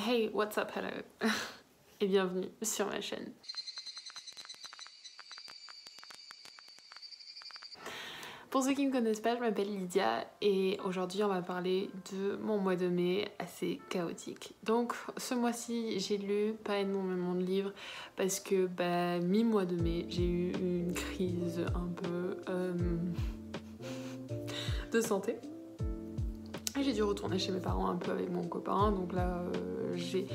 Hey, what's up, hello et bienvenue sur ma chaîne. Pour ceux qui ne me connaissent pas, je m'appelle Lydia et aujourd'hui on va parler de mon mois de mai assez chaotique. Donc ce mois-ci j'ai lu pas énormément de livres parce que mi-mois de mai j'ai eu une crise un peu de santé. J'ai dû retourner chez mes parents un peu avec mon copain, donc là j'ai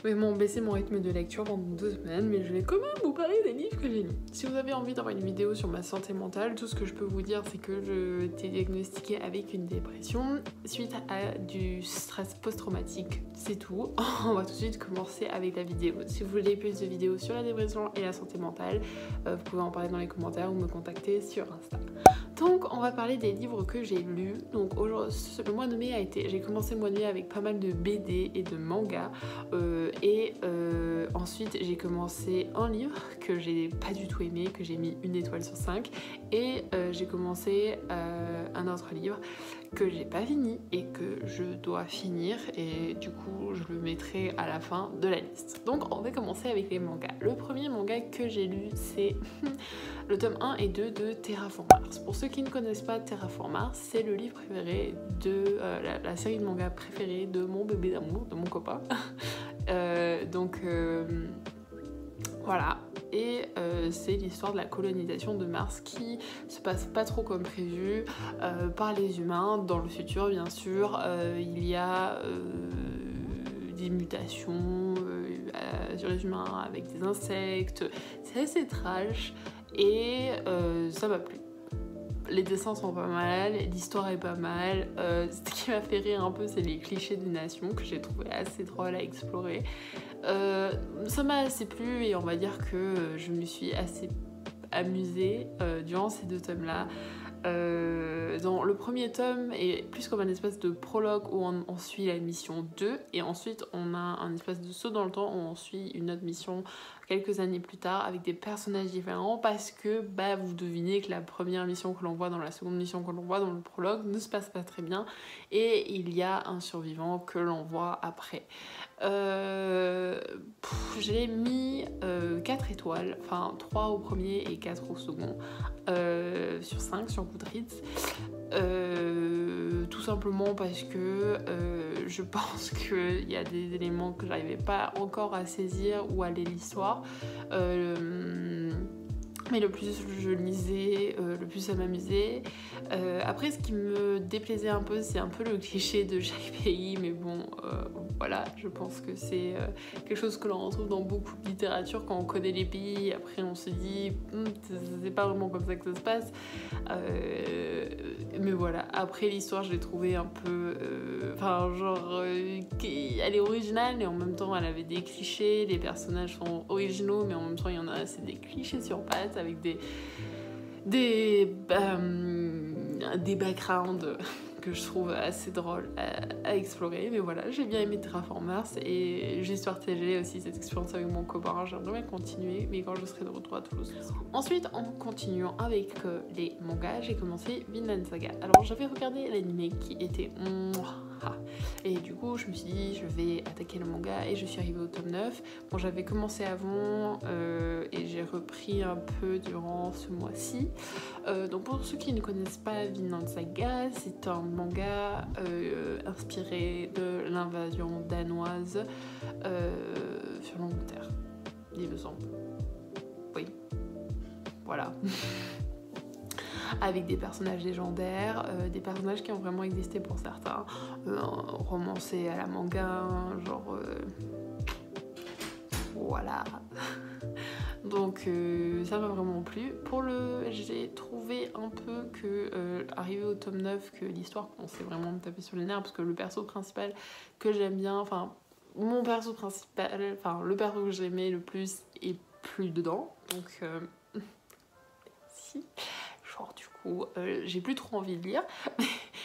vraiment baissé mon rythme de lecture pendant 2 semaines, mais je vais quand même vous parler des livres que j'ai lus. Si vous avez envie d'avoir une vidéo sur ma santé mentale, tout ce que je peux vous dire c'est que j'ai été diagnostiquée avec une dépression suite à du stress post-traumatique, c'est tout. On va tout de suite commencer avec la vidéo. Si vous voulez plus de vidéos sur la dépression et la santé mentale, vous pouvez en parler dans les commentaires ou me contacter sur Insta. Donc on va parler des livres que j'ai lus. Donc le mois de mai j'ai commencé le mois de mai avec pas mal de BD et de mangas ensuite j'ai commencé un livre que j'ai pas du tout aimé, que j'ai mis 1 étoile sur 5 et j'ai commencé un autre livre que j'ai pas fini et que je dois finir et du coup je le mettrai à la fin de la liste. Donc on va commencer avec les mangas. Le premier manga que j'ai lu c'est le tome 1 et 2 de Terraformars. Pour ceux qui ne connaissent pas Terraformars, c'est le livre préféré de la série de mangas préférée de mon bébé d'amour, de mon copain. Voilà, et c'est l'histoire de la colonisation de Mars qui se passe pas trop comme prévu par les humains. Dans le futur, bien sûr, il y a des mutations sur les humains avec des insectes. C'est assez trash et ça m'a plu. Les dessins sont pas mal, l'histoire est pas mal. Ce qui m'a fait rire un peu, c'est les clichés des nations que j'ai trouvé assez drôle à explorer. Ça m'a assez plu et on va dire que je me suis assez amusée durant ces 2 tomes-là. Dans le premier tome est plus comme un espèce de prologue où on suit la mission 2 et ensuite on a un espèce de saut dans le temps où on suit une autre mission quelques années plus tard avec des personnages différents parce que vous devinez que la première mission que l'on voit dans la seconde mission que l'on voit dans le prologue ne se passe pas très bien et il y a un survivant que l'on voit après. J'ai mis 4 étoiles, enfin 3 au premier et 4 au second sur 5 sur Goodreads, tout simplement parce que je pense qu'il y a des éléments que j'arrivais pas encore à saisir ou à lire l'histoire. Mais le plus je lisais, le plus ça m'amusait. Après, ce qui me déplaisait un peu, c'est un peu le cliché de chaque pays, mais bon, voilà, je pense que c'est quelque chose que l'on retrouve dans beaucoup de littérature quand on connaît les pays. Après, on se dit, c'est pas vraiment comme ça que ça se passe. Mais voilà, après l'histoire, je l'ai trouvée un peu, elle est originale, mais en même temps, elle avait des clichés. Les personnages sont originaux, mais en même temps, il y en a, c'est des clichés sur pattes avec des backgrounds que je trouve assez drôles à explorer. Mais voilà, j'ai bien aimé Terraformars et j'ai partagé aussi cette expérience avec mon copain. J'aimerais continuer, mais quand je serai de retour à Toulouse. Ensuite, en continuant avec les mangas, j'ai commencé Vinland Saga. Alors, j'avais regardé l'anime qui était... Et du coup, je me suis dit, je vais attaquer le manga et je suis arrivée au tome 9. Bon, j'avais commencé avant et j'ai repris un peu durant ce mois-ci. Donc, pour ceux qui ne connaissent pas Vinland Saga, c'est un manga inspiré de l'invasion danoise sur l'Angleterre, il me semble. Oui, voilà. Avec des personnages légendaires, des personnages qui ont vraiment existé pour certains, romancés à la manga, genre... voilà. Donc ça m'a vraiment plu. J'ai trouvé un peu que, arrivé au tome 9, que l'histoire commençait vraiment à me taper sur les nerfs, parce que le perso principal que j'aime bien, mon perso principal, le perso que j'aimais le plus est plus dedans, donc... si. Genre du coup j'ai plus trop envie de lire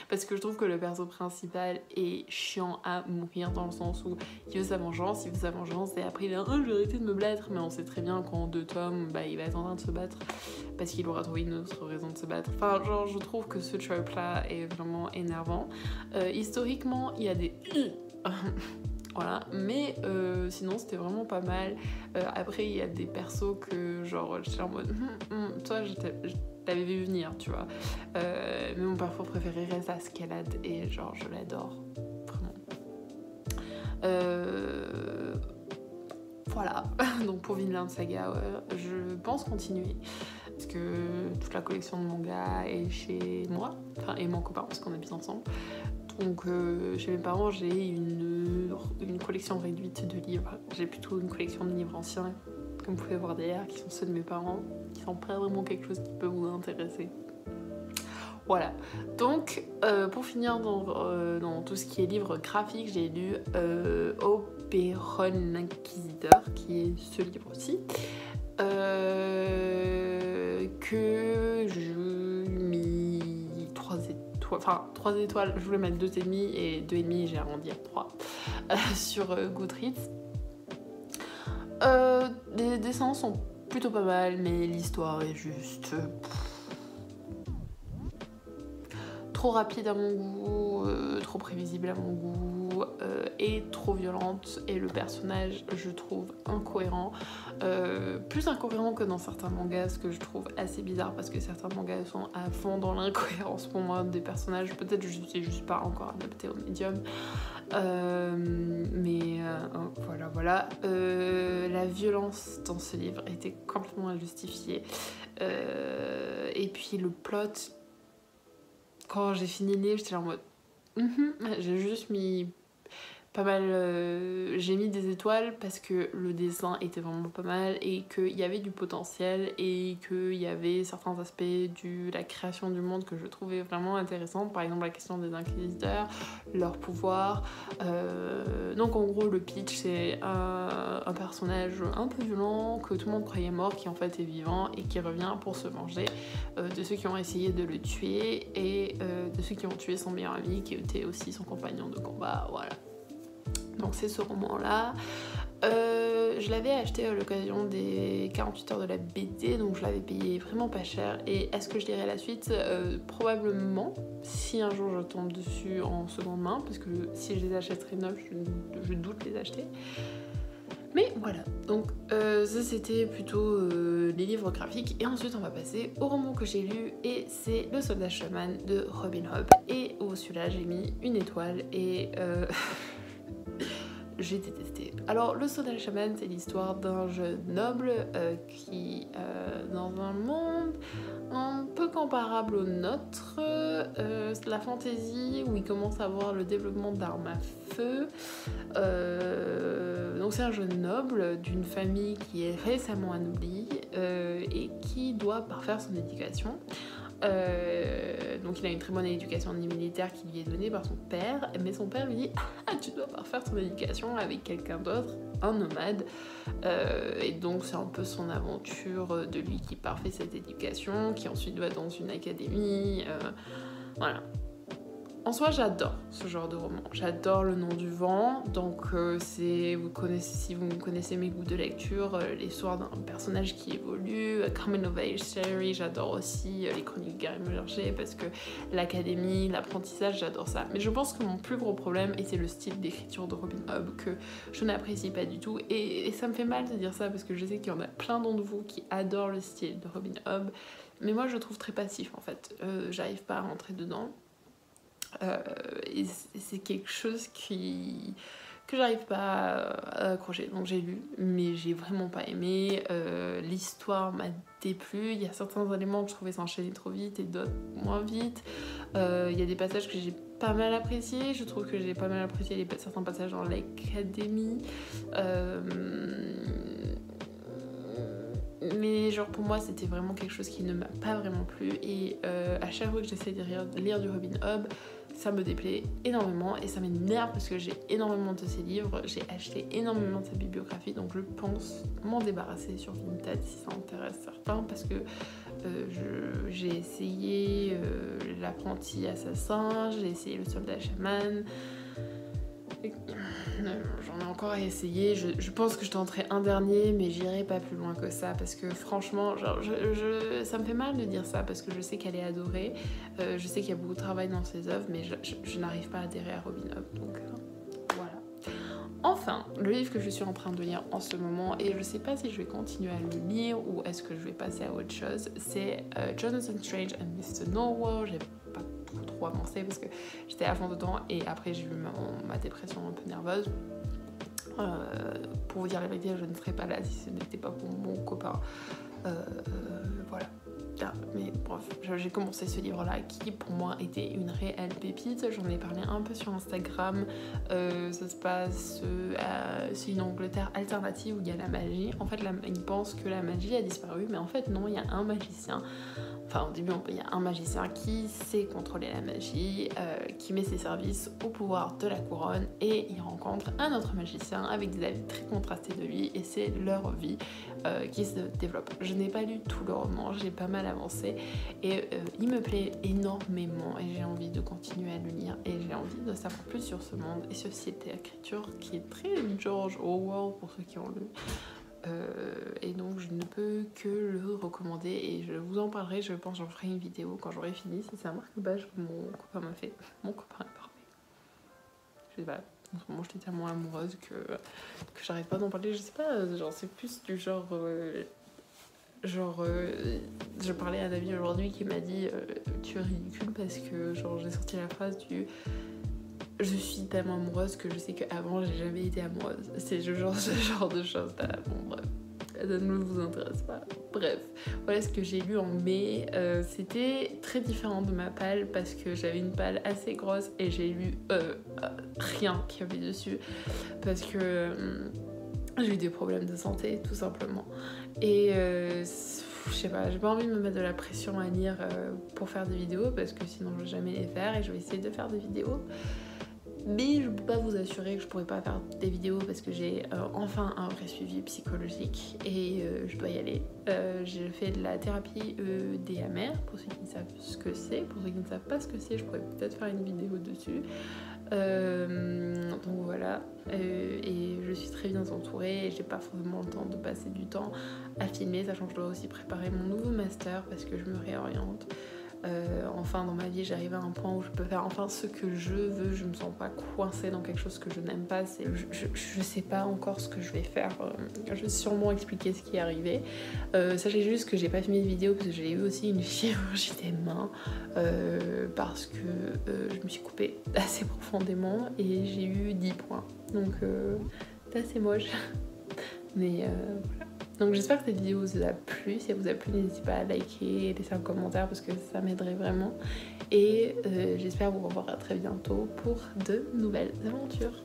parce que je trouve que le perso principal est chiant à mourir dans le sens où il veut sa vengeance et après il est je vais arrêter de me battre, mais on sait très bien qu'en 2 tomes il va être en train de se battre parce qu'il aura trouvé une autre raison de se battre. Enfin genre je trouve que ce trope là est vraiment énervant. Historiquement il y a des Voilà, mais sinon c'était vraiment pas mal. Après il y a des persos que genre j'étais en mode toi je t'avais vu venir, tu vois. Mais mon perso préféré reste Askeladd et genre je l'adore vraiment. Voilà, donc pour Vinland Saga, je pense continuer parce que toute la collection de manga est chez moi, enfin et mon copain parce qu'on habite ensemble. Donc chez mes parents j'ai une collection réduite de livres. J'ai plutôt une collection de livres anciens, comme vous pouvez voir derrière, qui sont ceux de mes parents, qui sont pas vraiment quelque chose qui peut vous intéresser. Voilà, donc pour finir dans tout ce qui est livre graphique, j'ai lu Oberon l'Inquisiteur, qui est ce livre aussi, que je mis 3 étoiles, enfin 3 étoiles, je voulais mettre 2,5 et 2,5 j'ai arrondi à 3 sur Goodreads. Les dessins sont plutôt pas mal, mais l'histoire est juste... trop rapide à mon goût, trop prévisible à mon goût, et trop violente, et le personnage je trouve incohérent, plus incohérent que dans certains mangas, ce que je trouve assez bizarre parce que certains mangas sont à fond dans l'incohérence pour moi des personnages, peut-être que je suis juste pas encore adaptée au médium, mais voilà. La violence dans ce livre était complètement injustifiée, et puis le plot, quand j'ai fini le livre, j'étais là en mode j'ai juste mis pas mal, j'ai mis des étoiles parce que le dessin était vraiment pas mal et qu'il y avait du potentiel et qu'il y avait certains aspects de la création du monde que je trouvais vraiment intéressants, par exemple la question des inquisiteurs, leur pouvoir. Donc en gros le pitch c'est un personnage un peu violent que tout le monde croyait mort qui en fait est vivant et qui revient pour se venger de ceux qui ont essayé de le tuer et de ceux qui ont tué son meilleur ami qui était aussi son compagnon de combat, voilà. Donc c'est ce roman-là. Je l'avais acheté à l'occasion des 48 heures de la BD, donc je l'avais payé vraiment pas cher. Et est-ce que je lirai la suite? Probablement, si un jour je tombe dessus en seconde main, parce que si je les achèterais neufs, je doute les acheter. Mais voilà, donc ça c'était plutôt les livres graphiques. Et ensuite on va passer au roman que j'ai lu, et c'est Le Soldat Chaman de Robin Hobb. Et au celui-là j'ai mis 1 étoile et... j'ai détesté. Alors, Le Soldat Chaman, c'est l'histoire d'un jeune noble qui, dans un monde un peu comparable au nôtre, c'est de la fantasy où il commence à voir le développement d'armes à feu. Donc, c'est un jeune noble d'une famille qui est récemment anoblie et qui doit parfaire son éducation. Donc il a une très bonne éducation militaire qui lui est donnée par son père, mais son père lui dit tu dois parfaire ton éducation avec quelqu'un d'autre, un nomade, et donc c'est un peu son aventure de lui qui parfait cette éducation, qui ensuite va dans une académie, voilà. En soi, j'adore ce genre de roman. J'adore Le Nom du Vent. Donc, si vous connaissez mes goûts de lecture, l'histoire d'un personnage qui évolue, Coming of Age Series, j'adore aussi les Chroniques guerriers émergées parce que l'académie, l'apprentissage, j'adore ça. Mais je pense que mon plus gros problème était le style d'écriture de Robin Hobb que je n'apprécie pas du tout. Et ça me fait mal de dire ça parce que je sais qu'il y en a plein d'entre vous qui adorent le style de Robin Hobb. Mais moi, je le trouve très passif en fait. J'arrive pas à rentrer dedans. Et c'est quelque chose que j'arrive pas à accrocher, donc j'ai lu mais j'ai vraiment pas aimé. L'histoire m'a déplu, il y a certains éléments que je trouvais s'enchaîner trop vite et d'autres moins vite. Il y a des passages que j'ai pas mal appréciés, je trouve que j'ai pas mal apprécié certains passages dans l'académie, mais genre pour moi c'était vraiment quelque chose qui ne m'a pas vraiment plu et à chaque fois que j'essaie de lire du Robin Hobb, ça me déplaît énormément et ça m'énerve parce que j'ai énormément de ses livres, j'ai acheté énormément de sa bibliographie, donc je pense m'en débarrasser sur Vinted si ça intéresse certains, parce que j'ai essayé l'apprenti assassin, j'ai essayé le soldat chaman, j'en ai encore à essayer. Je pense que je tenterai un dernier, mais j'irai pas plus loin que ça parce que franchement, genre, ça me fait mal de dire ça parce que je sais qu'elle est adorée, je sais qu'il y a beaucoup de travail dans ses œuvres, mais je n'arrive pas à adhérer à Robin Hobb, donc voilà. Enfin, le livre que je suis en train de lire en ce moment, et je sais pas si je vais continuer à le lire ou est-ce que je vais passer à autre chose, c'est Jonathan Strange and Mr. Norrell. J'ai pas trop avancé parce que j'étais à fond dedans et après j'ai eu ma dépression un peu nerveuse. Pour vous dire la vérité, je ne serais pas là si ce n'était pas pour mon copain. Voilà. Mais bref, j'ai commencé ce livre-là qui pour moi était une réelle pépite. J'en ai parlé un peu sur Instagram. Ça se passe, c'est une Angleterre alternative où il y a la magie. En fait, ils pensent que la magie a disparu, mais en fait non, il y a un magicien. Enfin, au début, il y a un magicien qui sait contrôler la magie, qui met ses services au pouvoir de la couronne et il rencontre un autre magicien avec des avis très contrastés de lui et c'est leur vie qui se développe. Je n'ai pas lu tout le roman, j'ai pas mal avancé et il me plaît énormément et j'ai envie de continuer à le lire et j'ai envie de savoir plus sur ce monde et sur cette écriture qui est très George Orwell pour ceux qui ont lu. Et donc je ne peux que le recommander et je vous en parlerai, je pense j'en ferai une vidéo quand j'aurai fini. C'est un marque-page que mon copain m'a fait. Mon copain est parfait. Je sais pas, en ce moment j'étais tellement amoureuse que j'arrête pas d'en parler. Je sais pas, genre c'est plus du genre... je parlais à un ami aujourd'hui qui m'a dit tu es ridicule parce que genre j'ai sorti la phrase du... Je suis tellement amoureuse que je sais qu'avant j'ai jamais été amoureuse. C'est ce genre de choses là. Bon bref, ça ne vous intéresse pas. Bref, voilà ce que j'ai lu en mai. C'était très différent de ma palle parce que j'avais une palle assez grosse et j'ai lu rien qu'il y avait dessus parce que j'ai eu des problèmes de santé tout simplement. Et je sais pas, j'ai pas envie de me mettre de la pression à lire pour faire des vidéos parce que sinon je vais jamais les faire et je vais essayer de faire des vidéos. Mais je peux pas vous assurer que je pourrais pas faire des vidéos parce que j'ai enfin un vrai suivi psychologique et je dois y aller. J'ai fait de la thérapie DMR pour ceux qui savent ce que c'est. Pour ceux qui ne savent pas ce que c'est, je pourrais peut-être faire une vidéo dessus. Donc voilà, et je suis très bien entourée et j'ai pas forcément le temps de passer du temps à filmer, sachant que je dois aussi préparer mon nouveau master parce que je me réoriente. Enfin dans ma vie j'arrive à un point où je peux faire enfin ce que je veux, je me sens pas coincée dans quelque chose que je n'aime pas, je sais pas encore ce que je vais faire, je vais sûrement expliquer ce qui est arrivé. Sachez juste que j'ai pas filmé de vidéo parce que j'ai eu aussi une chirurgie des mains parce que je me suis coupée assez profondément et j'ai eu 10 points donc c'est assez moche mais voilà. Donc j'espère que cette vidéo vous a plu. Si elle vous a plu, n'hésitez pas à liker et laisser un commentaire parce que ça m'aiderait vraiment. Et j'espère vous revoir à très bientôt pour de nouvelles aventures.